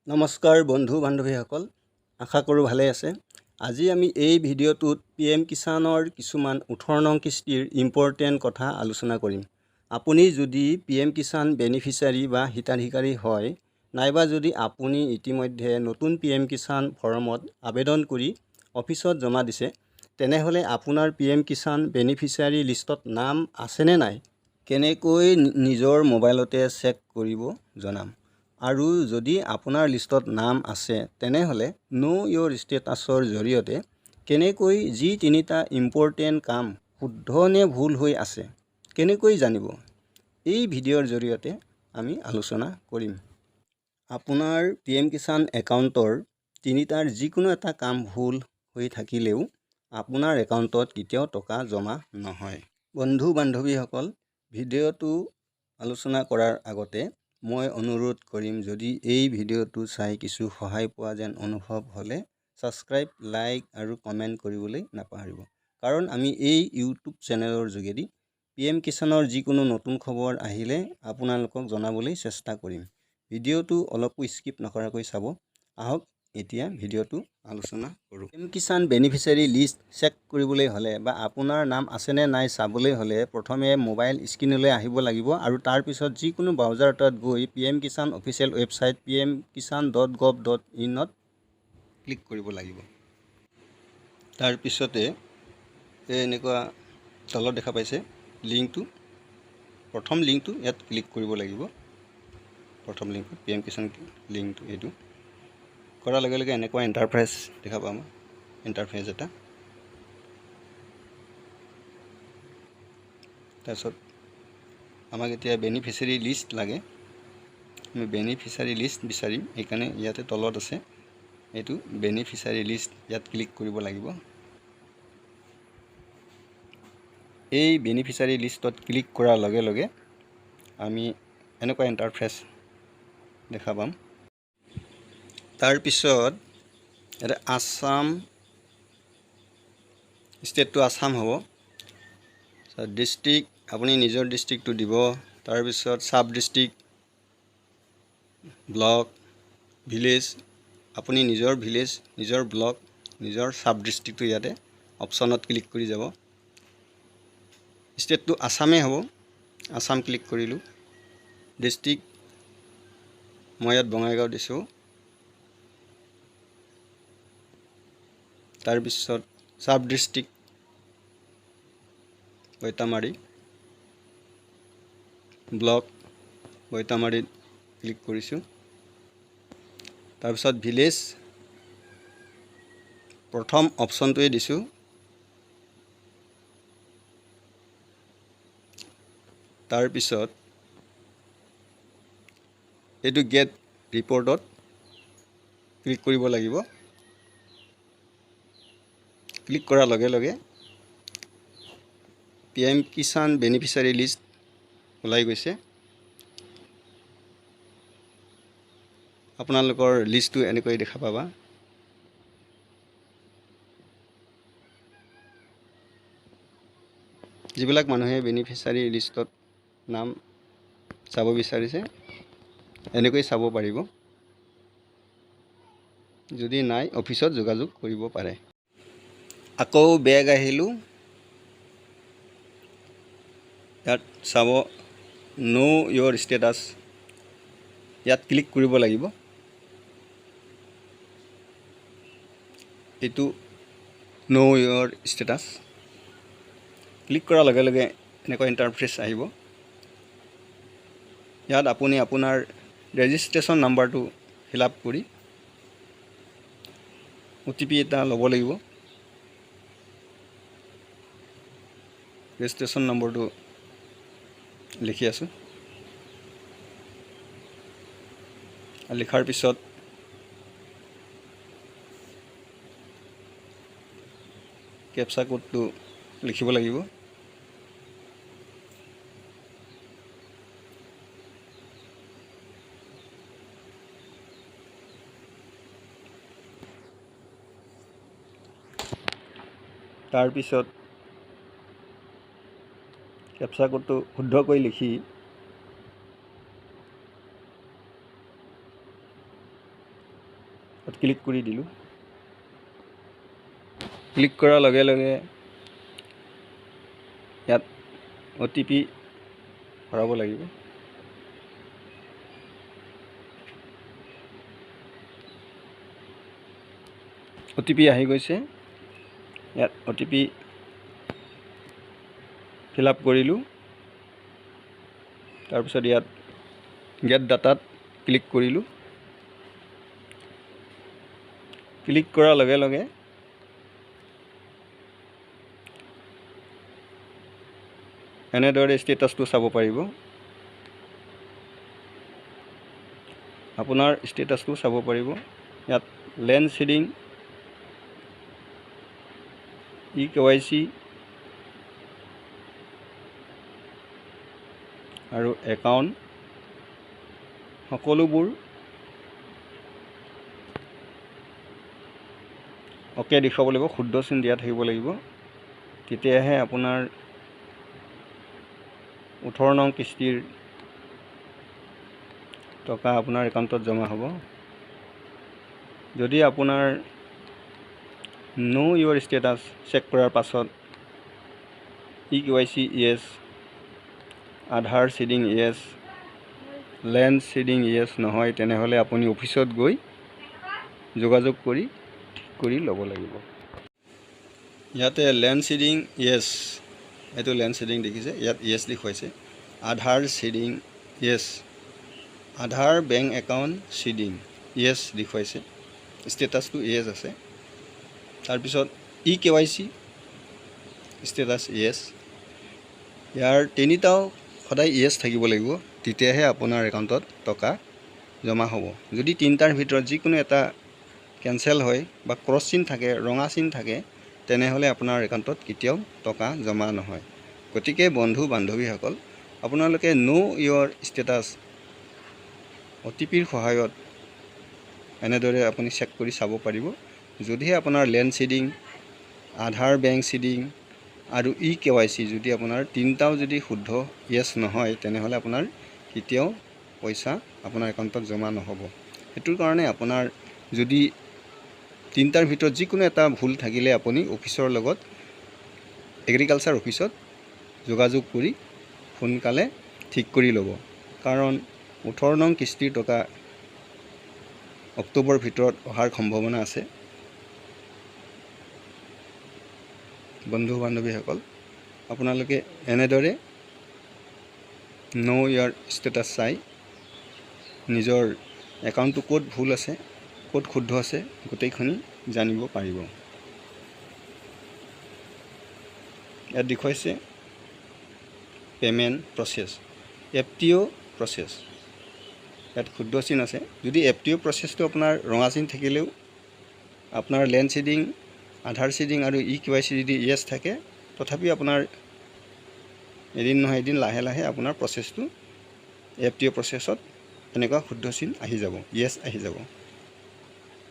নমস্কাৰ বন্ধু বান্ধৱীসকল, আশা কৰোঁ ভালে আছে। আজি আমি এই ভিডিঅ'টোত PM কিষাণৰ কিছুমান 18 নং কিস্তিৰ ইম্পৰ্টেণ্ট কথা আলোচনা কৰিম। আপুনি যদি PM কিষাণ বেনিফিচিয়াৰী বা হিতাধিকাৰী হয়, নাইবা যদি আপুনি ইতিমধ্যে নতুন PM কিষাণ ফৰ্মত আবেদন কৰি অফিচত জমা দিছে, তেনেহ'লে আপোনাৰ PM কিষাণ বেনিফিচিয়াৰী লিষ্টত নাম আছেনে নাই কেনেকৈ নিজৰ মোবাইলতে চেক কৰিব জনাম। আৰু যদি আপোনাৰ লিষ্টত নাম আছে, তেনেহ'লে নো ইয়ৰ ষ্টেটাছৰ জৰিয়তে কেনেকৈ যি তিনিটা ইম্পৰ্টেণ্ট কাম শুদ্ধ নে ভুল হৈ আছে কেনেকৈ জানিব, এই ভিডিঅ'ৰ জৰিয়তে আমি আলোচনা কৰিম। আপোনাৰ PM কিষাণ একাউণ্টৰ তিনিটাৰ যিকোনো এটা কাম ভুল হৈ থাকিলেও আপোনাৰ একাউণ্টত কেতিয়াও টকা জমা নহয়। বন্ধু বান্ধৱীসকল, ভিডিঅ'টো আলোচনা কৰাৰ আগতে মই অনুৰোধ কৰিম, যদি এই ভিডিঅ'টো চাই কিছু সহায় পোৱা যেন অনুভৱ হ'লে ছাবস্ক্ৰাইব, লাইক আৰু কমেণ্ট কৰিবলৈ নাপাহৰিব। কাৰণ আমি এই ইউটিউব চেনেলৰ যোগেদি PM কিষাণৰ যিকোনো নতুন খবৰ আহিলে আপোনালোকক জনাবলৈ চেষ্টা কৰিম। ভিডিঅ'টো অলপো স্কিপ নকৰাকৈ চাব। আহক এতিয়া ভিডিঅ'টো আলোচনা কৰোঁ। PM Kisan beneficiary list check কৰিবলৈ হ'লে বা আপোনাৰ নাম আছেনে নাই চাবলৈ হ'লে প্ৰথমে মোবাইল স্ক্ৰীনলৈ আহিব লাগিব আৰু তাৰপিছত যিকোনো ব্ৰাউজাৰ এটাত গৈ PM Kisan official website pmkishan.gov.in ত ক্লিক কৰিব লাগিব। তাৰপিছতে এনেকুৱা তলত দেখা পাইছে লিংকটো, প্ৰথম লিংকটো ইয়াত ক্লিক কৰিব লাগিব। প্ৰথম লিংকটো PM কিষাণ লিংকটো এইটো কৰাৰ লগে লগে এনেকুৱা ইণ্টাৰফেচ দেখা পাম, ইণ্টাৰফেচ এটা। তাৰপিছত আমাক এতিয়া বেনিফিচিয়াৰী লিষ্ট লাগে, আমি বেনিফিচিয়াৰী লিষ্ট বিচাৰিম, সেইকাৰণে ইয়াতে তলত আছে এইটো বেনিফিচিয়াৰী লিষ্ট, ইয়াত ক্লিক কৰিব লাগিব। এই বেনিফিচিয়াৰী লিষ্টত ক্লিক কৰাৰ লগে লগে আমি এনেকুৱা ইণ্টাৰফেচ দেখা পাম। তাৰপিছত এটা আসাম, ষ্টেটটো আসাম হ'ব। ডিষ্ট্ৰিক্ট আপুনি নিজৰ ডিষ্ট্ৰিক্টটো দিব। তাৰপিছত চাব ডিষ্ট্ৰিক্ট, ব্লক, ভিলেজ, আপুনি নিজৰ ভিলেজ, নিজৰ ব্লক, নিজৰ চাব ডিষ্ট্ৰিক্টটো ইয়াতে অপশ্যনত ক্লিক কৰি যাব। ষ্টেটটো আসামেই হ'ব, আসাম ক্লিক কৰিলোঁ। ডিষ্ট্ৰিক্ট মই ইয়াত বঙাইগাঁও দিছোঁ। তাৰপিছত চাব ডিষ্ট্ৰিক্ট বৈতামাৰী, ব্লক বৈতামাৰীত ক্লিক কৰিছোঁ। তাৰপিছত ভিলেজ প্ৰথম অপশ্যনটোৱে দিছোঁ। তাৰপিছত এইটো গেট ৰিপৰ্টত ক্লিক কৰিব লাগিব। ক্লিক কৰাৰ লগে লগে PM কিষাণ বেনিফিচিয়াৰী লিষ্ট ওলাই গৈছে। আপোনালোকৰ লিষ্টটো এনেকৈ দেখা পাবা। যিবিলাক মানুহে বেনিফিচিয়াৰী লিষ্টত নাম চাব বিচাৰিছে এনেকৈ চাব পাৰিব। যদি নাই, অফিচত যোগাযোগ কৰিব পাৰে। আকৌ বেগ আহিলোঁ, ইয়াত চাব নো ইয়ৰ ষ্টেটাছ, ইয়াত ক্লিক কৰিব লাগিব। এইটো নো ইয়ৰ ষ্টেটাছ ক্লিক কৰাৰ লগে লগে এনেকুৱা ইণ্টাৰফেচ আহিব। ইয়াত আপুনি আপোনাৰ ৰেজিষ্ট্ৰেশ্যন নাম্বাৰটো ফিল আপ কৰি OTP এটা ল'ব লাগিব। ৰেজিষ্ট্ৰেশ্যন নম্বৰটো লিখি আছোঁ। লিখাৰ পিছত কেপচা কোডটো লিখিব লাগিব। তাৰপিছত কেপচা কোডটো শুদ্ধকৈ লিখি ক্লিক কৰি দিলোঁ। ক্লিক কৰাৰ লগে লগে ইয়াত OTP ভৰাব লাগিব। OTP আহি গৈছে। ইয়াত OTP ফিল আপ কৰিলোঁ। তাৰপিছত ইয়াত গেট ডাটাত ক্লিক কৰিলোঁ। ক্লিক কৰাৰ লগে লগে এনেদৰে ষ্টেটাছটো চাব পাৰিব। আপোনাৰ ষ্টেটাছটো চাব পাৰিব। ইয়াত লেণ্ড সিডিং, eKYC আৰু একাউণ্ট সকলোবোৰ অ'কে দেখুৱাব লাগিব। শুদ্ধ চিন দিয়া থাকিব লাগিব। তেতিয়াহে আপোনাৰ 18 নং কিস্তিৰ টকা আপোনাৰ একাউণ্টত জমা হ'ব। যদি আপোনাৰ নো ইয়ৰ ষ্টেটাছ চেক কৰাৰ পাছত eKYC yes, Aadhaar seeding yes, land seeding yes নহয়, তেনেহ'লে আপুনি অফিচত গৈ যোগাযোগ কৰি ঠিক কৰি ল'ব লাগিব। ইয়াতে লেণ্ড সিডিং ইয়েছ, এইটো লেণ্ড সিডিং দেখিছে, ইয়াত ইয়েছ দেখুৱাইছে। আধাৰ সিডিং ইয়েছ, আধাৰ বেংক একাউণ্ট সিডিং ইয়েছ দেখুৱাইছে, ষ্টেটাছটো ইয়েছ আছে। তাৰপিছত eKYC ষ্টেটাছ ইয়েছ। ইয়াৰ তিনিটাও সদায় ইয়েছ থাকিব লাগিব, তেতিয়াহে আপোনাৰ একাউণ্টত টকা জমা হ'ব। যদি তিনিটাৰ ভিতৰত যিকোনো এটা কেঞ্চেল হয় বা ক্ৰছ চিন থাকে, ৰঙা চিন থাকে, তেনেহ'লে আপোনাৰ একাউণ্টত কেতিয়াও টকা জমা নহয়। গতিকে বন্ধু বান্ধৱীসকল, আপোনালোকে নো ইয়ৰ ষ্টেটাছ OTPৰ সহায়ত এনেদৰে আপুনি চেক কৰি চাব পাৰিব। যদিহে আপোনাৰ লেণ্ড সিডিং, আধাৰ বেংক সিডিং আৰু eKYC যদি আপোনাৰ তিনিটাও যদি শুদ্ধ ইয়েছ নহয়, তেনেহ'লে আপোনাৰ কেতিয়াও পইচা আপোনাৰ একাউণ্টত জমা নহ'ব। সেইটোৰ কাৰণে আপোনাৰ যদি তিনিটাৰ ভিতৰত যিকোনো এটা ভুল থাকিলে আপুনি অফিচৰ লগত, এগ্ৰিকালচাৰ অফিচত যোগাযোগ কৰি সোনকালে ঠিক কৰি ল'ব। কাৰণ 18 নং কিস্তিৰ টকা অক্টোবৰৰ ভিতৰত অহাৰ সম্ভাৱনা আছে। বন্ধু বান্ধৱীসকল, আপোনালোকে এনেদৰে নো ইয়ৰ ষ্টেটাছ চাই নিজৰ একাউণ্টটো ক'ত ভুল আছে, ক'ত শুদ্ধ আছে, গোটেইখিনি জানিব পাৰিব। ইয়াত দেখুৱাইছে পে'মেণ্ট প্ৰচেছ, FTO প্ৰচেছ। ইয়াত শুদ্ধ চিন আছে। যদি FTO প্ৰচেছটো আপোনাৰ ৰঙা চিন থাকিলেও, আপোনাৰ লেণ্ড সিডিং, আধাৰ সিডিং আৰু eKYC যদি ইয়েছ থাকে, তথাপি আপোনাৰ এদিন নহয় এদিন লাহে লাহে আপোনাৰ প্ৰচেছটো FTO প্ৰচেছত এনেকুৱা শুদ্ধ চিন আহি যাব, ইয়েছ আহি যাব।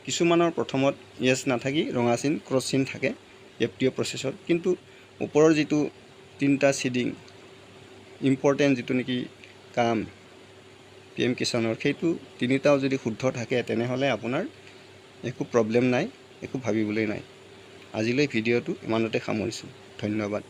কিছুমানৰ প্ৰথমত ইয়েছ নাথাকি ৰঙা চিন, ক্ৰছ চিন থাকে FTO প্ৰচেছত। কিন্তু ওপৰৰ যিটো তিনিটা সিডিং, ইম্পৰ্টেণ্ট যিটো নেকি কাম PM কিষাণৰ, সেইটো তিনিটাও যদি শুদ্ধ থাকে, তেনেহ'লে আপোনাৰ একো প্ৰব্লেম নাই, একো ভাবিবলৈ নাই। আজিলৈ ভিডিঅ'টো ইমানতে সামৰিছোঁ। ধন্যবাদ।